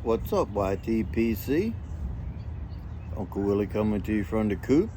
What's up, YTPC? Uncle Willie coming to you from the coop,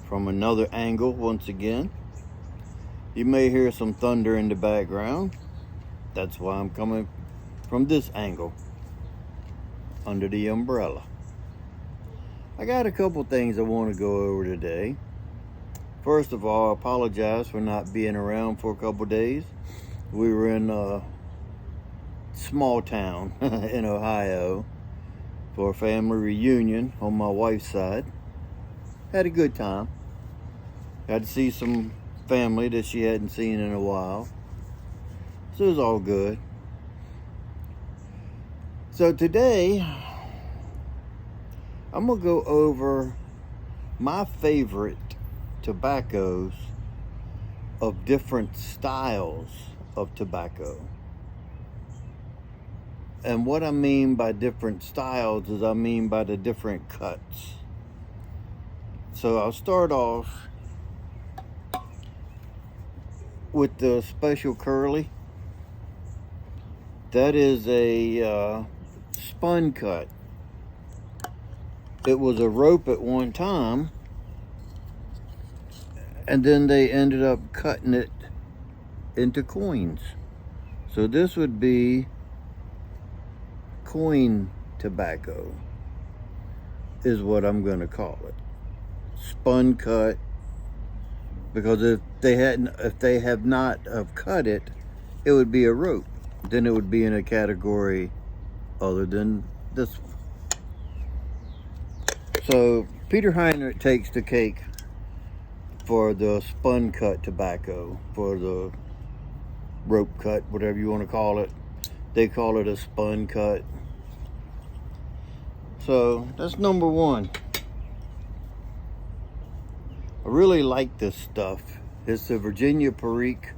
from another angle once again. You may hear some thunder in the background. That's why I'm coming from this angle, under the umbrella. I got a couple things I want to go over today. First of all, I apologize for not being around for a couple days. We were in a small town in Ohio for a family reunion on my wife's side. Had a good time. Got to see some family that she hadn't seen in a while. So it was all good. So today, I'm going to go over my favorite tobaccos of different styles of tobacco. And what I mean by different styles is I mean by the different cuts. So I'll start off with the Special Curly. That is a spun cut. It was a rope at one time, and then they ended up cutting it into coins. So this would be coin tobacco, is what I'm going to call it. Spun cut, because if they have not have cut it, it would be a rope. Then it would be in a category other than this one. So Peter Heinrich takes the cake for the spun cut tobacco, for the rope cut, whatever you want to call it. They call it a spun cut. So that's number one. I really like this stuff. It's the Virginia Perique.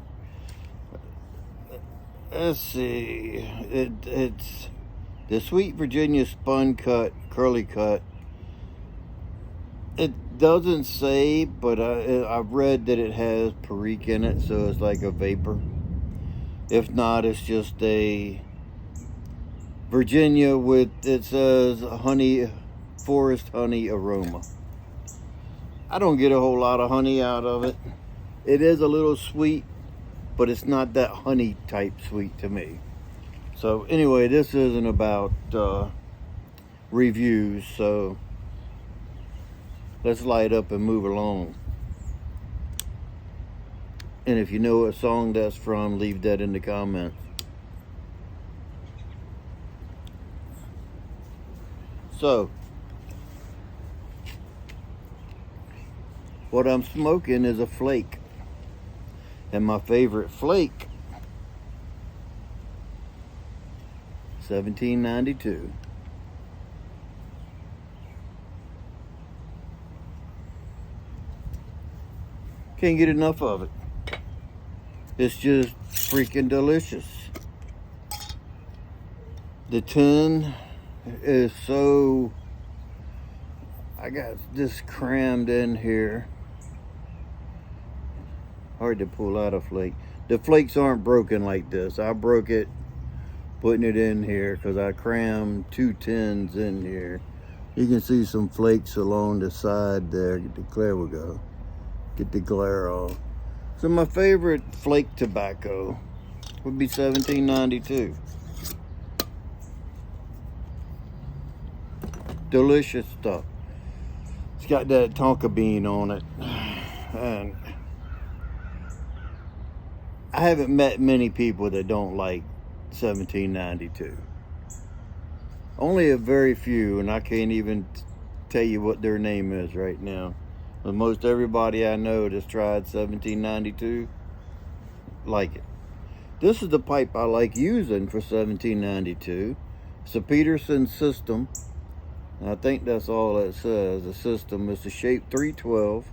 Let's see. It's the Sweet Virginia Spun Cut, Curly Cut. It doesn't say, but I've read that it has Perique in it, so it's like a vapor. If not, it's just a Virginia with, it says honey, forest honey aroma. I don't get a whole lot of honey out of it. It is a little sweet, but it's not that honey type sweet to me. So anyway, this isn't about reviews, so let's light up and move along. And if you know what song that's from, leave that in the comments. So, what I'm smoking is a flake. And my favorite flake, 1792. Can't get enough of it. It's just freaking delicious. The tin is so, I got this crammed in here. Hard to pull out a flake. The flakes aren't broken like this. I broke it putting it in here because I crammed 2 tins in here. You can see some flakes along the side there. There we go. Get the glare off. So my favorite flake tobacco would be 1792. Delicious stuff. It's got that tonka bean on it. And I haven't met many people that don't like 1792. Only a very few, and I can't even tell you what their name is right now. But most everybody I know that's tried 1792 like it. This is the pipe I like using for 1792. It's a Peterson system. I think that's all it says. The system is the shape 312.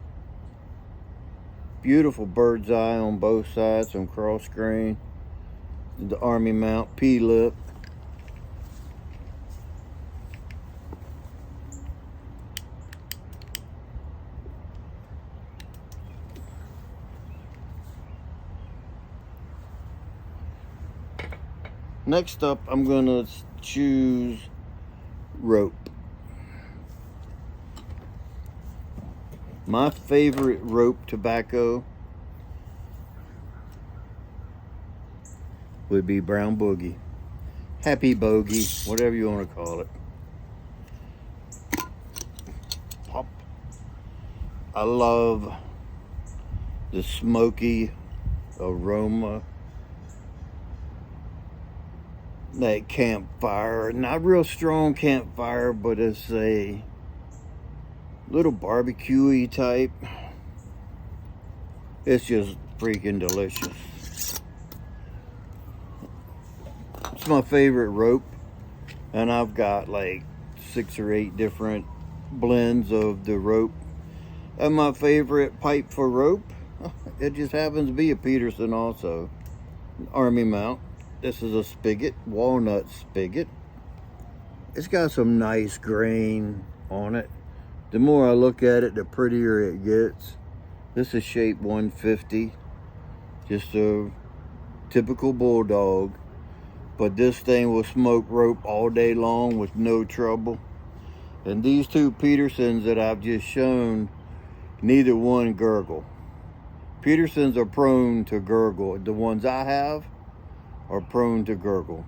Beautiful bird's eye on both sides, some cross grain. The Army mount, P-lip. Next up, I'm gonna choose rope. My favorite rope tobacco would be Brown Boogie, Happy Bogey, whatever you want to call it. Pop. I love the smoky aroma, that campfire, not real strong campfire, but it's a little barbecue-y type. It's just freaking delicious. It's my favorite rope, and I've got like 6 or 8 different blends of the rope. And my favorite pipe for rope, it just happens to be a Peterson also, Army mount. This is a spigot, walnut spigot. It's got some nice grain on it. The more I look at it, the prettier it gets. This is shape 150, just a typical bulldog. But this thing will smoke rope all day long with no trouble. And these 2 Petersons that I've just shown, neither one gurgle. Petersons are prone to gurgle. The ones I have are prone to gurgle.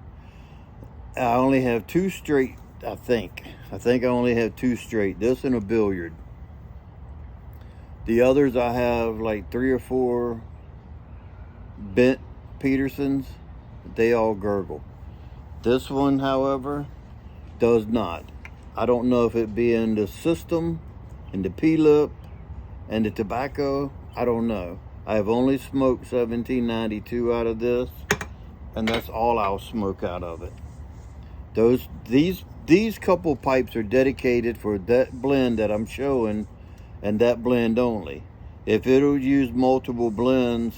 I only have 2 straight, I think I only have 2 straight, this and a billiard. The others I have like 3 or 4 bent Petersons. They all gurgle. This one, however, does not. I don't know if it be in the system, in the P-lip, and the tobacco. I don't know. I have only smoked 1792 out of this, and that's all I'll smoke out of it. These couple pipes are dedicated for that blend that I'm showing, and that blend only. If it'll use multiple blends,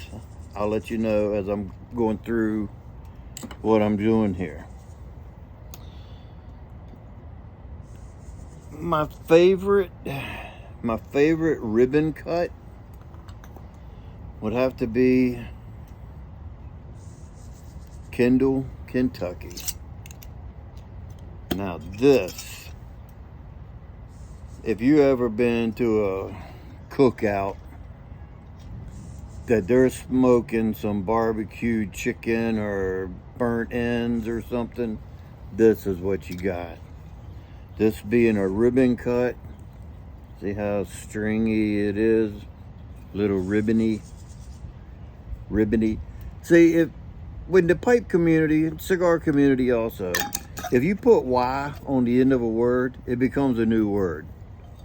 I'll let you know as I'm going through what I'm doing here. My favorite ribbon cut would have to be Kendall, Kentucky. Now this, if you ever been to a cookout that they're smoking some barbecued chicken or burnt ends or something, this is what you got. This being a ribbon cut, see how stringy it is, little ribbony. See, when the pipe community, cigar community also, if you put Y on the end of a word, it becomes a new word,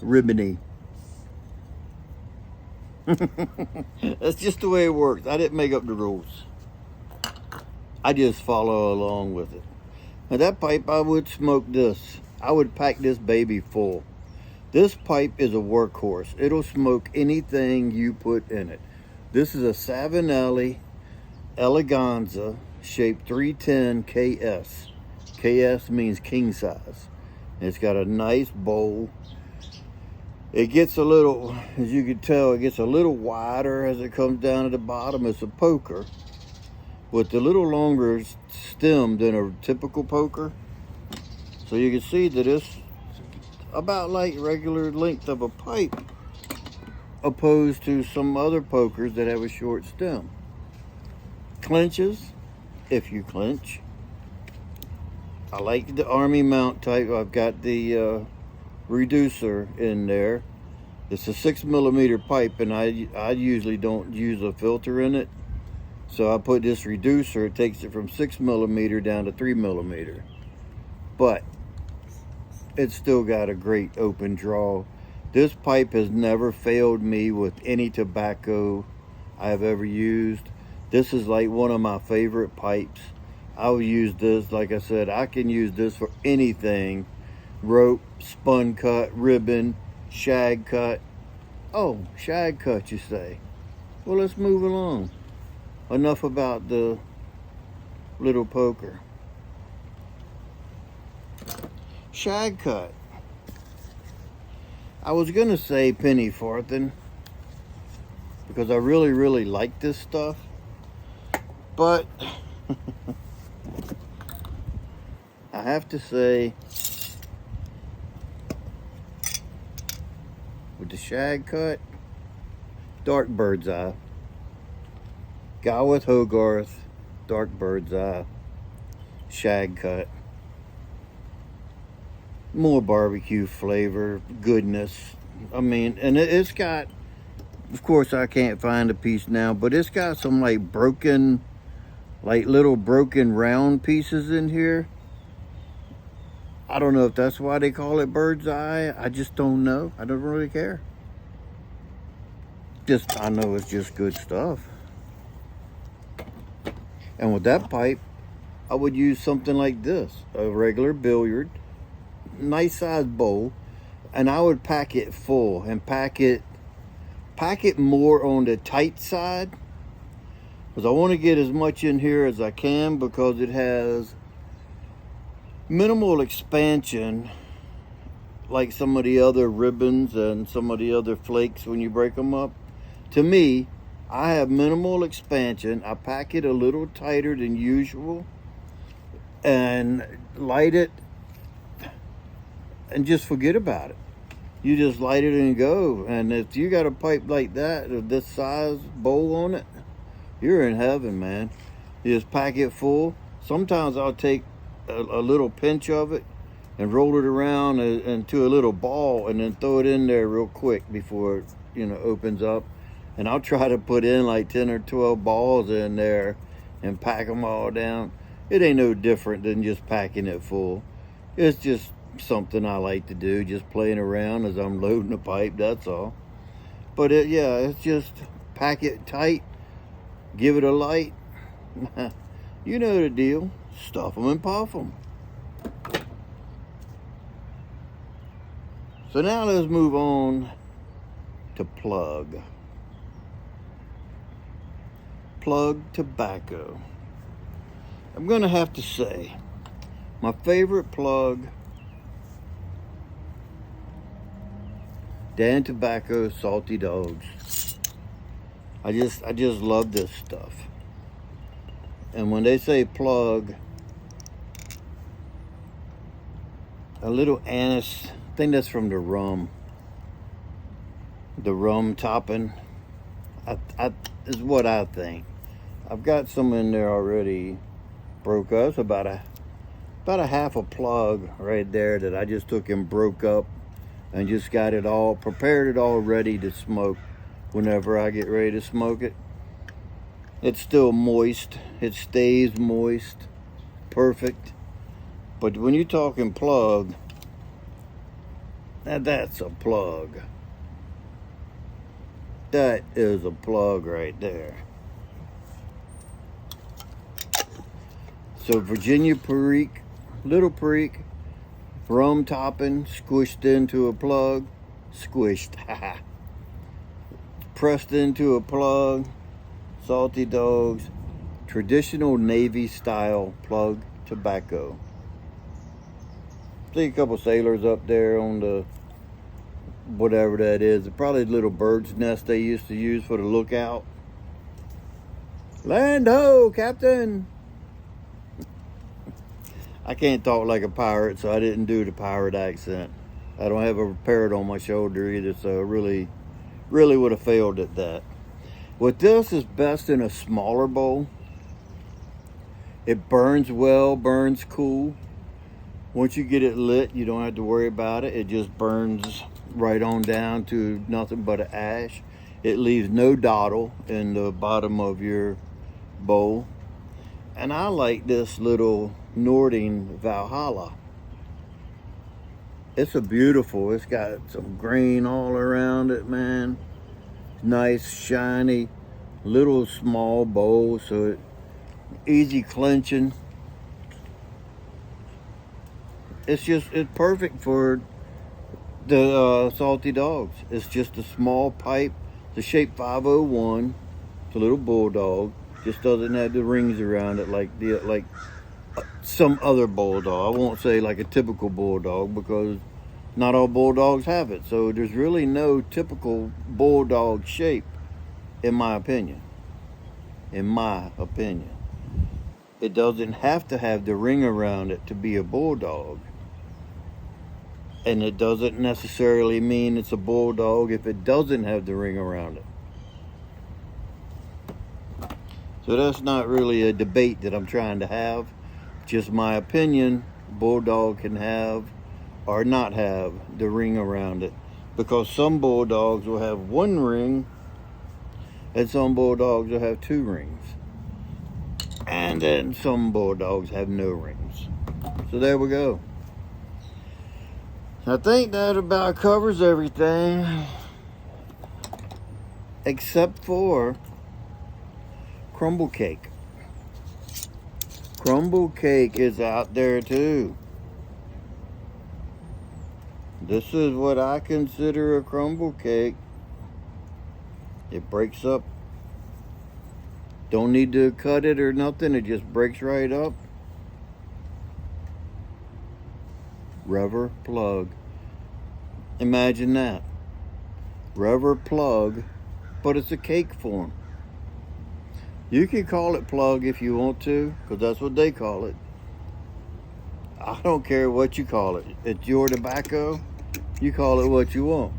ribbony. That's just the way it works. I didn't make up the rules. I just follow along with it. Now that pipe, I would smoke this. I would pack this baby full. This pipe is a workhorse. It'll smoke anything you put in it. This is a Savinelli Eleganza shape 310 KS. KS means king size. It's got a nice bowl. It gets a little, as you can tell, it gets a little wider as it comes down to the bottom. It's a poker with a little longer stem than a typical poker. So you can see that it's about like regular length of a pipe, opposed to some other pokers that have a short stem. Clenches, if you clench. I like the Army mount type. I've got the reducer in there. It's a 6mm pipe, and I usually don't use a filter in it. So I put this reducer, it takes it from 6mm down to 3mm. But it's still got a great open draw. This pipe has never failed me with any tobacco I've ever used. This is like one of my favorite pipes. I'll use this, like I said, I can use this for anything. Rope, spun cut, ribbon, shag cut. Oh, shag cut, you say? Well, let's move along. Enough about the little poker. Shag cut. I was gonna say penny farthing because I really like this stuff, but I have to say, with the shag cut, dark bird's eye. Galwith Hogarth, dark bird's eye, shag cut. More barbecue flavor, goodness. I mean, and it's got, of course I can't find a piece now, but it's got some like broken, like little broken round pieces in here. I don't know if that's why they call it bird's eye. I just don't know. I don't really care. I know it's just good stuff. And with that pipe, I would use something like this, a regular billiard, nice sized bowl, and I would pack it full and pack it more on the tight side, because I want to get as much in here as I can, because it has minimal expansion like some of the other ribbons and some of the other flakes when you break them up. To me, I have minimal expansion. I pack it a little tighter than usual and light it and just forget about it. You just light it and go. And if you got a pipe like that, of this size bowl on it, you're in heaven, man. You just pack it full. Sometimes I'll take a little pinch of it and roll it around into a little ball and then throw it in there real quick before it, opens up. And I'll try to put in like 10 or 12 balls in there and pack them all down. It ain't no different than just packing it full. It's just something I like to do, just playing around as I'm loading the pipe, that's all. But it's just pack it tight, give it a light. You know the deal. Stuff them and puff them. So now let's move on to plug. Plug tobacco. I'm gonna have to say, my favorite plug, Dan Tobacco Salty Dogs. I just love this stuff. And when they say plug, a little anise, I think that's from the rum topping, is what I think. I've got some in there already broke up. It's about a half a plug right there that I just took and broke up and just got it all, prepared it all ready to smoke whenever I get ready to smoke it. It's still moist. It stays moist. Perfect. But when you're talking plug, now that's a plug. That is a plug right there. So Virginia Perique, little Perique, rum topping, squished into a plug, pressed into a plug, Salty Dogs, traditional Navy style plug tobacco. See a couple sailors up there on the, whatever that is, probably a little bird's nest they used to use for the lookout. Land ho, Captain! I can't talk like a pirate, so I didn't do the pirate accent. I don't have a parrot on my shoulder either, so I really would have failed at that. With this, is best in a smaller bowl. It burns well, burns cool. Once you get it lit, you don't have to worry about it. It just burns right on down to nothing but an ash. It leaves no dottle in the bottom of your bowl. And I like this little Nording Valhalla. It's it's got some grain all around it, man. Nice, shiny, little small bowl, so it easy clenching. It's perfect for the Salty Dogs. It's just a small pipe. It's a shape 501. It's a little bulldog. Just doesn't have the rings around it like some other bulldog. I won't say like a typical bulldog, because not all bulldogs have it. So there's really no typical bulldog shape, in my opinion. it doesn't have to have the ring around it to be a bulldog. And it doesn't necessarily mean it's a bulldog if it doesn't have the ring around it. So that's not really a debate that I'm trying to have. Just my opinion, bulldog can have or not have the ring around it. Because some bulldogs will have one ring and some bulldogs will have two rings. And then some bulldogs have no rings. So there we go. I think that about covers everything. Except for crumble cake. Crumble cake is out there too. This is what I consider a crumble cake. It breaks up. Don't need to cut it or nothing. It just breaks right up. Rubber plug. Imagine that. Rubber plug, but it's a cake form. You can call it plug if you want to, because that's what they call it. I don't care what you call it. It's your tobacco. You call it what you want.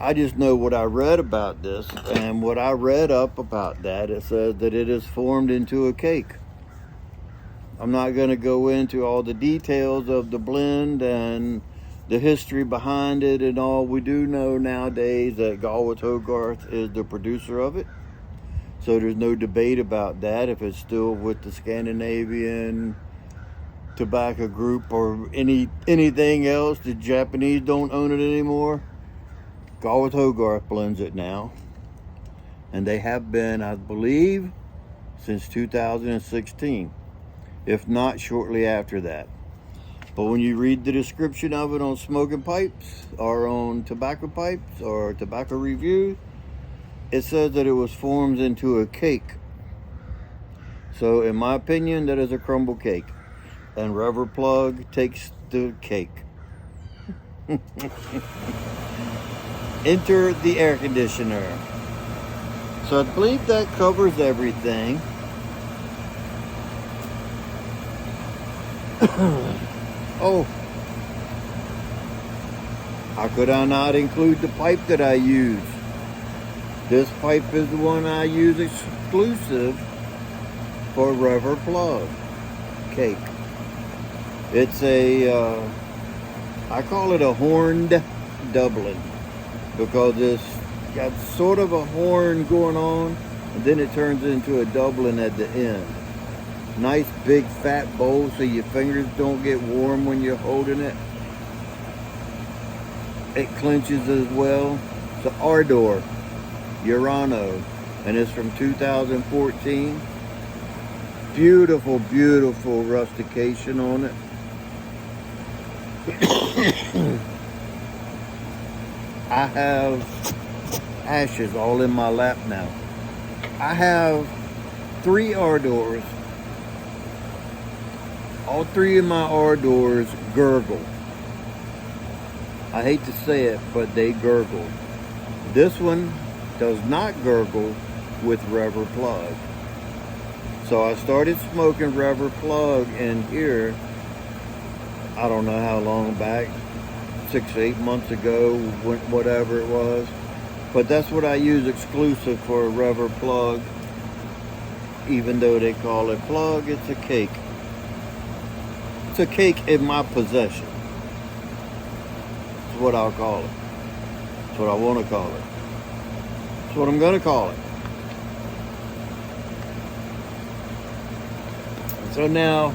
I just know what I read about this, and what I read up about that, it says that it is formed into a cake. I'm not going to go into all the details of the blend and the history behind it and all. We do know nowadays that Galwith Hogarth is the producer of it. So there's no debate about that, if it's still with the Scandinavian Tobacco Group or anything else. The Japanese don't own it anymore. Galwith Hogarth blends it now. And they have been, I believe, since 2016. If not, shortly after that. But when you read the description of it on Smoking Pipes or on Tobacco Pipes or Tobacco Review, it says that it was formed into a cake. So in my opinion, that is a crumble cake. And rubber plug takes the cake. Enter the air conditioner. So I believe that covers everything. Oh, how could I not include the pipe that I use? This pipe is the one I use exclusive for rubber plug cake. It's a, I call it a horned Dublin, because it's got sort of a horn going on, and then it turns into a Dublin at the end. Nice big fat bowl so your fingers don't get warm when you're holding it. It clenches as well. It's an Ardor Urano, and it's from 2014. Beautiful, beautiful rustication on it. I have ashes all in my lap now. I have 3 Ardors. All 3 of my Ardors gurgle. I hate to say it, but they gurgle. This one does not gurgle with rubber plug. So I started smoking rubber plug in here, I don't know how long back, 6 or 8 months ago, whatever it was. But that's what I use exclusive for a rubber plug. Even though they call it plug, it's a cake. It's a cake in my possession. That's what I'll call it. That's what I want to call it. That's what I'm going to call it. So now,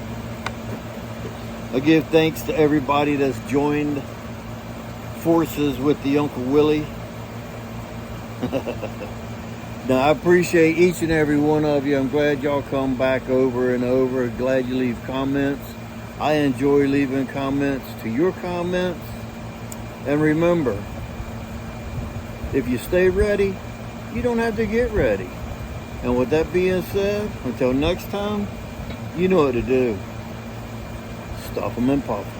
I give thanks to everybody that's joined forces with the Uncle Willie. Now, I appreciate each and every one of you. I'm glad y'all come back over and over. Glad you leave comments. I enjoy leaving comments to your comments. And remember, if you stay ready, you don't have to get ready. And with that being said, until next time, you know what to do. Stuff them and puff them.